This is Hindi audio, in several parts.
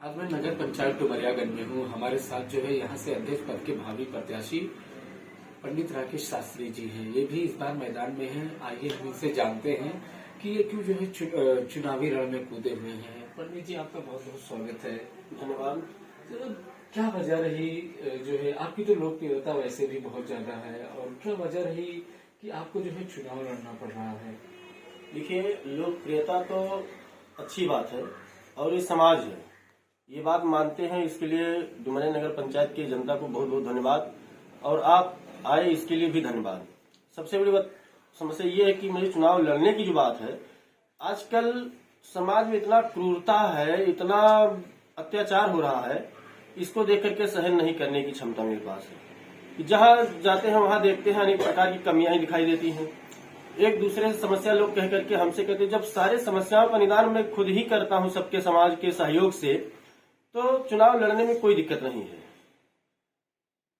आज मैं नगर पंचायत डुमरियागंज में हूँ। हमारे साथ जो है यहाँ से अध्यक्ष पद के भावी प्रत्याशी पंडित राकेश शास्त्री जी हैं। ये भी इस बार मैदान में हैं। आइए हम इनसे जानते हैं कि ये क्यों जो है चुनावी रण में कूदे हुए हैं। पंडित जी, आपका बहुत बहुत स्वागत है। धन्यवाद। तो क्या वजह रही जो है, आपकी तो लोकप्रियता वैसे भी बहुत ज्यादा है, और क्या वजह रही कि आपको जो है चुनाव लड़ना पड़ रहा है? देखिए, लोकप्रियता तो अच्छी बात है और ये समाज है, ये बात मानते हैं। इसके लिए डुमरिया नगर पंचायत की जनता को बहुत बहुत धन्यवाद, और आप आए इसके लिए भी धन्यवाद। सबसे बड़ी बात समस्या ये है कि मुझे चुनाव लड़ने की जो बात है, आजकल समाज में इतना क्रूरता है, इतना अत्याचार हो रहा है, इसको देख करके सहन नहीं करने की क्षमता मेरे पास है। जहाँ जाते हैं वहाँ देखते हैं अनेक प्रकार की कमियां ही दिखाई देती हैं। एक दूसरे से समस्या लोग कह करके हमसे कहते हैं, जब सारे समस्याओं का निदान मैं खुद ही करता हूँ सबके समाज के सहयोग से, तो चुनाव लड़ने में कोई दिक्कत नहीं है।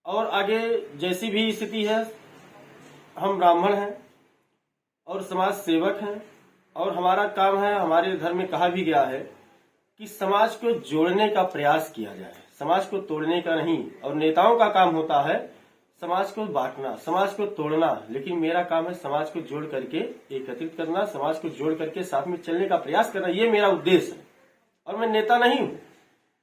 और आगे जैसी भी स्थिति है, हम ब्राह्मण हैं और समाज सेवक हैं, और हमारा काम है, हमारे धर्म में कहा भी गया है कि समाज को जोड़ने का प्रयास किया जाए, समाज को तोड़ने का नहीं। और नेताओं का काम होता है समाज को बांटना, समाज को तोड़ना, लेकिन मेरा काम है समाज को जोड़ करके एकत्रित करना, समाज को जोड़ करके साथ में चलने का प्रयास करना। ये मेरा उद्देश्य है। और मैं नेता नहीं हूँ,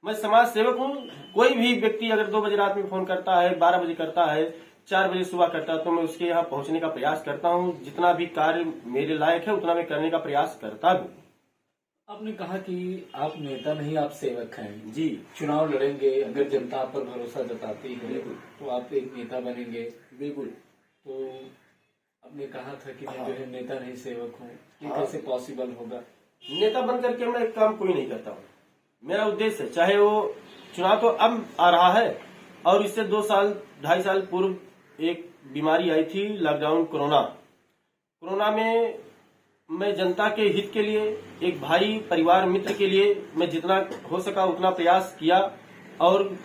मैं समाज सेवक हूँ। कोई भी व्यक्ति अगर 2 बजे रात में फोन करता है, 12 बजे करता है, 4 बजे सुबह करता है, तो मैं उसके यहाँ पहुंचने का प्रयास करता हूँ। जितना भी कार्य मेरे लायक है उतना मैं करने का प्रयास करता हूँ। आपने कहा कि आप नेता नहीं, आप सेवक हैं जी। चुनाव लड़ेंगे, अगर जनता आप पर भरोसा जताती है तो आप एक नेता बनेंगे। बिल्कुल। तो आपने कहा था कि मैं जो है नेता नहीं सेवक हूँ, ये हाँ। कैसे पॉसिबल होगा? नेता बन करके मैं काम कोई नहीं करता हूँ। मेरा उद्देश्य है, चाहे वो चुनाव तो अब आ रहा है, और इससे 2 साल 2.5 साल पूर्व एक बीमारी आई थी, लॉकडाउन कोरोना में मैं जनता के हित के लिए, एक भाई परिवार मित्र के लिए मैं जितना हो सका उतना प्रयास किया। और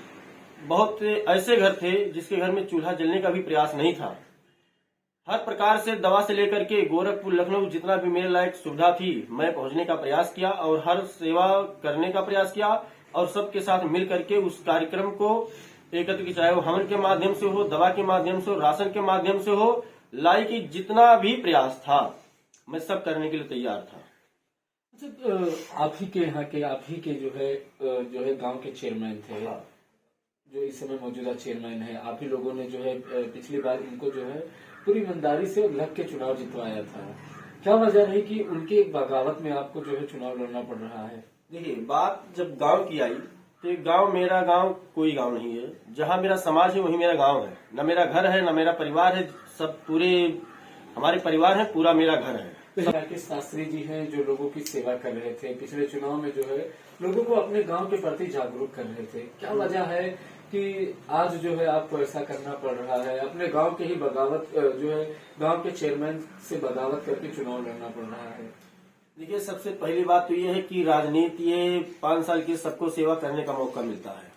बहुत ऐसे घर थे जिसके घर में चूल्हा जलने का भी प्रयास नहीं था। हर प्रकार से दवा से लेकर के गोरखपुर लखनऊ जितना भी मेरे लायक सुविधा थी, मैं पहुंचने का प्रयास किया और हर सेवा करने का प्रयास किया, और सबके साथ मिल करके उस कार्यक्रम को एकत्र किया, चाहे वो हवन के माध्यम से हो, दवा के माध्यम से हो, राशन के माध्यम से हो, लाई की जितना भी प्रयास था मैं सब करने के लिए तैयार था। अच्छा, तो आप ही के यहाँ के, आप ही के जो है गांव के चेयरमैन थे। हाँ। जो इस समय मौजूदा चेयरमैन है, आप ही लोगों ने जो है पिछली बार इनको जो है पूरी ईमानदारी से लग के चुनाव जितवाया था। क्या वजह रही कि उनकी एक बगावत में आपको जो है चुनाव लड़ना पड़ रहा है? देखिए, बात जब गांव की आई तो गांव मेरा गांव कोई गांव नहीं है। जहां मेरा समाज है वही मेरा गांव है। न मेरा घर है, न मेरा परिवार है, सब पूरे हमारे परिवार है, पूरा मेरा घर है। राकेश शास्त्री जी हैं जो लोगों की सेवा कर रहे थे, पिछले चुनाव में जो है लोगों को अपने गांव के प्रति जागरूक कर रहे थे। क्या वजह है कि आज जो है आपको ऐसा करना पड़ रहा है, अपने गांव के ही बगावत जो है गांव के चेयरमैन से बगावत करके चुनाव लड़ना पड़ रहा है? देखिए, सबसे पहली बात तो ये है कि राजनीति, ये 5 साल की सबको सेवा करने का मौका मिलता है।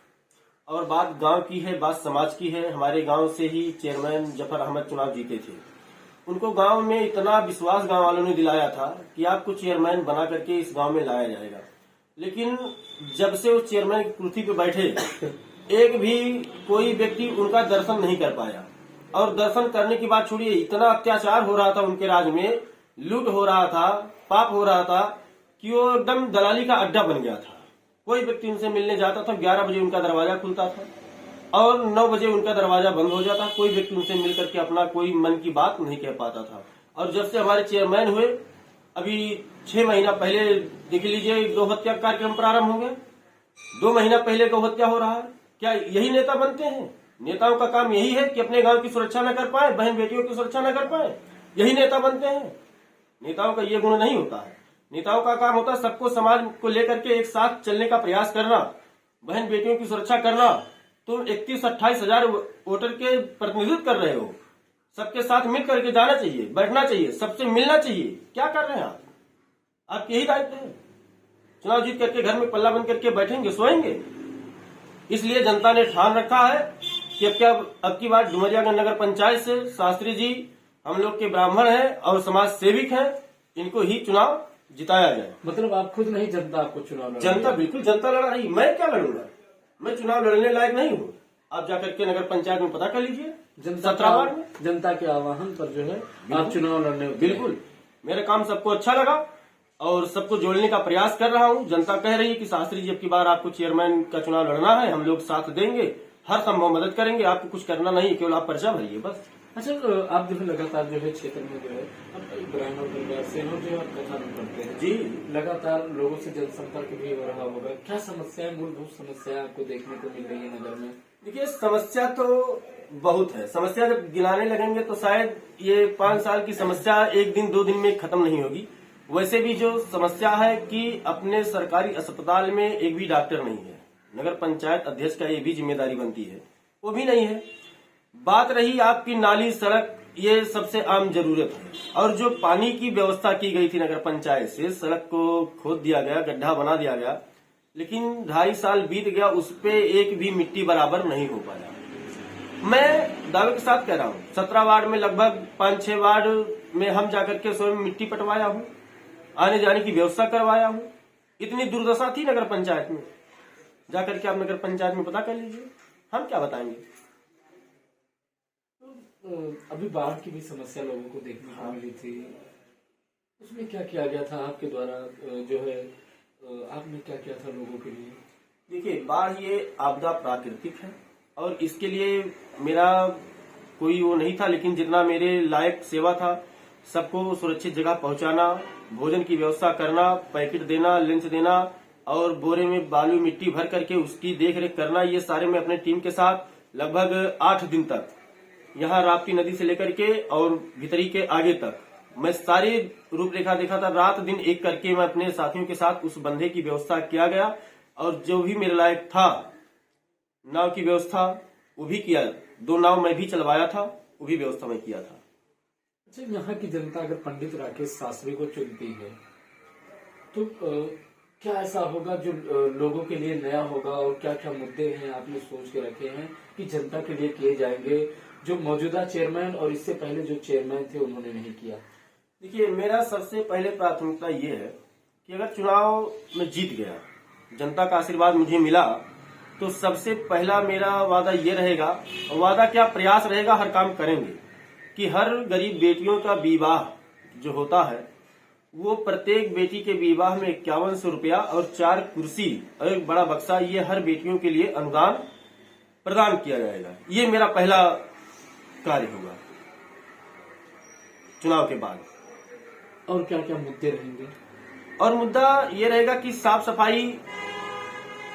और बात गांव की है, बात समाज की है। हमारे गांव से ही चेयरमैन जफर अहमद चुनाव जीते थे। उनको गांव में इतना विश्वास गांव वालों ने दिलाया था कि आपको चेयरमैन बना करके इस गांव में लाया जाएगा। लेकिन जब से उस चेयरमैन की कुर्सी पे बैठे, एक भी कोई व्यक्ति उनका दर्शन नहीं कर पाया। और दर्शन करने की बात छोड़िए, इतना अत्याचार हो रहा था उनके राज में, लूट हो रहा था, पाप हो रहा था कि वो एकदम दलाली का अड्डा बन गया था। कोई व्यक्ति उनसे मिलने जाता था, 11 बजे उनका दरवाजा खुलता था और 9 बजे उनका दरवाजा बंद हो जाता। कोई व्यक्ति उनसे मिलकर के अपना कोई मन की बात नहीं कह पाता था। और जब से हमारे चेयरमैन हुए, अभी 6 महीना पहले देख लीजिए, गौ हत्या कार्यक्रम प्रारंभ हो गया। 2 महीना पहले गौ हत्या हो रहा है। क्या यही नेता बनते हैं? नेताओं का काम यही है कि अपने गांव की सुरक्षा न कर पाए, बहन बेटियों की सुरक्षा न कर पाए, यही नेता बनते हैं? नेताओं का ये गुण नहीं होता है। नेताओं का काम होता है सबको, समाज को लेकर के एक साथ चलने का प्रयास करना, बहन बेटियों की सुरक्षा करना। तो 31-28 हजार वोटर के प्रतिनिधित्व कर रहे हो, सबके साथ मिल करके जाना चाहिए, बैठना चाहिए, सबसे मिलना चाहिए। क्या कर रहे हैं आप? आपके यही दायित्व है। चुनाव जीत करके घर में पल्ला बंद करके बैठेंगे, सोएंगे? इसलिए जनता ने ठान रखा है कि अब की बार डुमरियागंज नगर पंचायत से शास्त्री जी हम लोग के ब्राह्मण हैं और समाज सेविक हैं, इनको ही चुनाव जिताया जाए। मतलब आप खुद नहीं, जनता आपको चुनाव लड़ा जनता, बिल्कुल जनता लड़ा रही, मैं क्या लड़ूंगा, मैं चुनाव लड़ने लायक नहीं हूँ। आप जाकर के नगर पंचायत में पता कर लीजिए, 17 वार्ड में जनता के आह्वान पर जो है आप चुनाव लड़ने उतरे। बिल्कुल मेरा काम सबको अच्छा लगा और सबको जोड़ने का प्रयास कर रहा हूँ। जनता कह रही है कि शास्त्री जी अब की बार आपको चेयरमैन का चुनाव लड़ना है, हम लोग साथ देंगे, हर संभव मदद करेंगे, आपको कुछ करना नहीं, केवल आप पर्चा भरिए बस। अच्छा, आप जो है लगातार जो है क्षेत्र में जो है अब ब्राह्मण परिवार से हो, जो आप कथा में पढ़ते हैं जी, लगातार लोगों से जनसंपर्क भी हो रहा होगा, क्या समस्याएं, मूलभूत समस्याएं आपको देखने को मिल रही है नगर में? देखिए समस्या तो बहुत है, समस्या जब गिनाने लगेंगे तो शायद ये 5 साल की समस्या एक दिन 2 दिन में खत्म नहीं होगी। वैसे भी जो समस्या है कि अपने सरकारी अस्पताल में एक भी डॉक्टर नहीं है, नगर पंचायत अध्यक्ष का ये भी जिम्मेदारी बनती है, वो भी नहीं है। बात रही आपकी नाली सड़क, ये सबसे आम जरूरत है, और जो पानी की व्यवस्था की गई थी नगर पंचायत से, सड़क को खोद दिया गया, गड्ढा बना दिया गया, लेकिन 2.5 साल बीत गया, उस पे एक भी मिट्टी बराबर नहीं हो पाया। मैं दावे के साथ कह रहा हूँ 17 वार्ड में लगभग 5-6 वार्ड में हम जाकर के स्वयं मिट्टी पटवाया हूँ, आने जाने की व्यवस्था करवाया हूँ। इतनी दुर्दशा थी नगर पंचायत में, जाकर के आप नगर पंचायत में पता कर लीजिए, हम क्या बताएंगे। अभी बाढ़ की भी समस्या लोगों को देखने को मिली थी, उसमें क्या किया गया था आपके द्वारा, जो है आपने क्या किया था लोगों के लिए? देखिए बाढ़ ये आपदा प्राकृतिक है और इसके लिए मेरा कोई वो नहीं था, लेकिन जितना मेरे लायक सेवा था, सबको सुरक्षित जगह पहुंचाना, भोजन की व्यवस्था करना, पैकेट देना, लंच देना और बोरे में बालू मिट्टी भर करके उसकी देखरेख करना, ये सारे मैं अपने टीम के साथ लगभग 8 दिन तक यहाँ राप्ती नदी से लेकर के और भितरी के आगे तक मैं सारी रूपरेखा देखा था। रात दिन एक करके मैं अपने साथियों के साथ उस बंधे की व्यवस्था किया गया और जो भी मेरे लायक था, नाव की व्यवस्था वो भी किया, 2 नाव मैं भी चलवाया था, वो भी व्यवस्था मैं किया था। अच्छा, यहाँ की जनता अगर पंडित राकेश शास्त्री को चुनती है तो क्या ऐसा होगा जो लोगों के लिए नया होगा, और क्या क्या मुद्दे हैं आपने सोच के रखे हैं कि जनता के लिए किए जाएंगे जो मौजूदा चेयरमैन और इससे पहले जो चेयरमैन थे उन्होंने नहीं किया? देखिए मेरा सबसे पहले प्राथमिकता ये है कि अगर चुनाव में जीत गया, जनता का आशीर्वाद मुझे मिला, तो सबसे पहला मेरा वादा ये रहेगा, और वादा क्या प्रयास रहेगा, हर काम करेंगे कि हर गरीब बेटियों का विवाह जो होता है वो प्रत्येक बेटी के विवाह में 5100 रुपया और 4 कुर्सी और एक बड़ा बक्सा, ये हर बेटियों के लिए अनुदान प्रदान किया जाएगा। ये मेरा पहला कार्य होगा चुनाव के बाद। और क्या क्या मुद्दे रहेंगे? और मुद्दा ये रहेगा कि साफ सफाई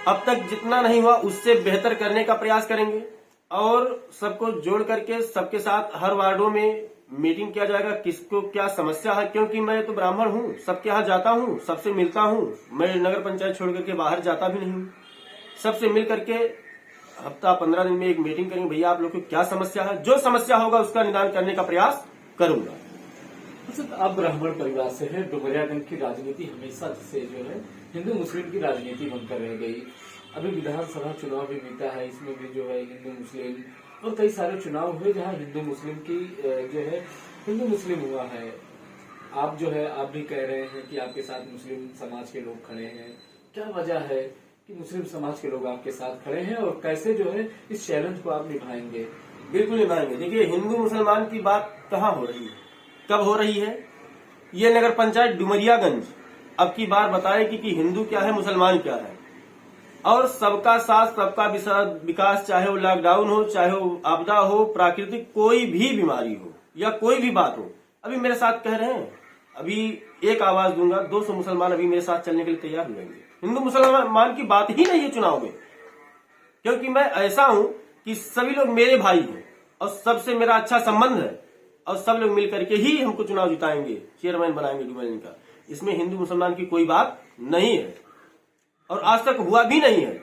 अब तक जितना नहीं हुआ उससे बेहतर करने का प्रयास करेंगे और सबको जोड़ करके सबके साथ हर वार्डों में मीटिंग किया जाएगा, किसको क्या समस्या है, क्योंकि मैं तो ब्राह्मण हूँ, सबके यहाँ जाता हूँ, सबसे मिलता हूँ, मैं नगर पंचायत छोड़ करके बाहर जाता भी नहीं हूँ। सबसे मिल करके हफ्ता 15 दिन में एक मीटिंग करेंगे, भैया आप लोग को क्या समस्या है, जो समस्या होगा उसका निदान करने का प्रयास करूंगा। अच्छा, आप ब्राह्मण परिवार से हैं, डुमरियागंज की राजनीति हमेशा से जो है हिंदू मुस्लिम की राजनीति बनकर रह गई। अभी विधानसभा चुनाव भी बीता है, इसमें भी जो है हिंदू मुस्लिम और कई सारे चुनाव हुए जहां हिंदू मुस्लिम की जो है हिंदू मुस्लिम हुआ है। आप जो है आप भी कह रहे हैं कि आपके साथ मुस्लिम समाज के लोग खड़े हैं, क्या वजह है कि मुस्लिम समाज के लोग आपके साथ खड़े हैं और कैसे जो है इस चैलेंज को आप निभाएंगे? बिल्कुल निभाएंगे। देखिए हिंदू मुसलमान की बात कहाँ हो रही है, कब हो रही है, ये नगर पंचायत डुमरियागंज अब की बार बताएगी कि हिंदू क्या है, मुसलमान क्या है, और सबका साथ सबका विकास, चाहे वो लॉकडाउन हो, चाहे वो आपदा हो, प्राकृतिक कोई भी बीमारी हो या कोई भी बात हो। अभी मेरे साथ कह रहे हैं, अभी एक आवाज दूंगा, 200 मुसलमान अभी मेरे साथ चलने के लिए तैयार हो जाएंगे। हिंदू मुसलमान की बात ही नहीं है चुनाव में, क्योंकि मैं ऐसा हूं कि सभी लोग मेरे भाई हैं और सबसे मेरा अच्छा संबंध है और सब लोग मिलकर के ही हमको चुनाव जिताएंगे, चेयरमैन बनाएंगे डुमरियागंज का। इसमें हिंदू मुसलमान की कोई बात नहीं है और आज तक हुआ भी नहीं है।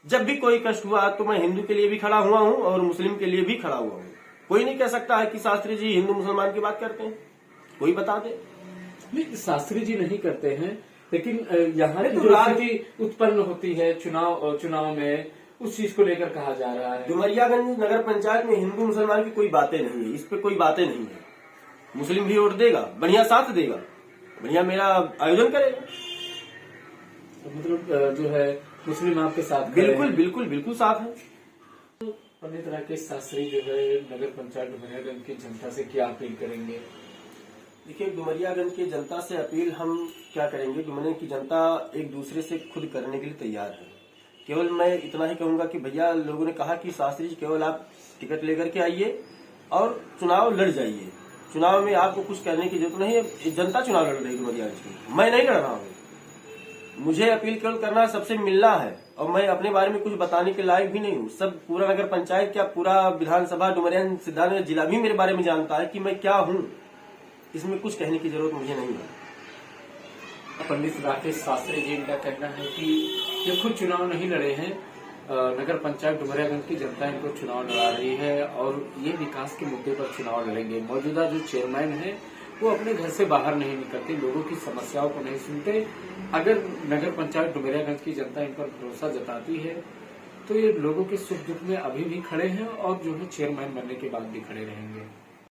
जब भी कोई कष्ट हुआ तो मैं हिंदू के लिए भी खड़ा हुआ हूं और मुस्लिम के लिए भी खड़ा हुआ हूं। कोई नहीं कह सकता है कि शास्त्री जी हिंदू मुसलमान की बात करते हैं, कोई बता दे। नहीं, शास्त्री जी नहीं करते हैं, लेकिन यहाँ की जो स्थिति उत्पन्न होती है चुनाव में, उस चीज को लेकर कहा जा रहा है। डुमरियागंज नगर पंचायत में हिंदू मुसलमान की कोई बातें नहीं है, इस पे कोई बातें नहीं है। मुस्लिम भी वोट देगा, बढ़िया साथ देगा, बढ़िया मेरा आयोजन करेगा। तो मतलब जो है मुस्लिम आपके साथ खड़े बिल्कुल हैं। बिल्कुल बिल्कुल साफ है। पंडित राकेश शास्त्री जो है नगर पंचायत डुमरियागंज की जनता से क्या अपील करेंगे? देखिए, डुमरियागंज की जनता से अपील हम क्या करेंगे, डुमरिया की जनता एक दूसरे से खुद करने के लिए तैयार है। केवल मैं इतना ही कहूंगा कि भैया, लोगों ने कहा कि शास्त्री जी केवल आप टिकट लेकर के आइए और चुनाव लड़ जाइए। चुनाव में आपको कुछ करने की जरूरत नहीं है, जनता चुनाव लड़ रही है डुमरियागंज की, मैं नहीं लड़ रहा हूँ। मुझे अपील केवल करना, सबसे मिलना है, और मैं अपने बारे में कुछ बताने के लायक भी नहीं हूँ। सब पूरा नगर पंचायत क्या, पूरा विधानसभा डुमरिया सिद्धार्थनगर जिला भी मेरे बारे में जानता है कि मैं क्या हूँ। इसमें कुछ कहने की जरूरत मुझे नहीं है। पंडित राकेश शास्त्री जी का कहना है कि ये खुद चुनाव नहीं लड़े हैं, नगर पंचायत डुमरियागंज की जनता इनको चुनाव लड़ा रही है और ये विकास के मुद्दे पर चुनाव लड़ेंगे। मौजूदा जो चेयरमैन है वो अपने घर से बाहर नहीं निकलते, लोगों की समस्याओं को नहीं सुनते। अगर नगर पंचायत डुमरियागंज की जनता इन पर भरोसा जताती है तो ये लोगों के सुख दुख में अभी भी खड़े हैं और जो है चेयरमैन बनने के बाद भी खड़े रहेंगे।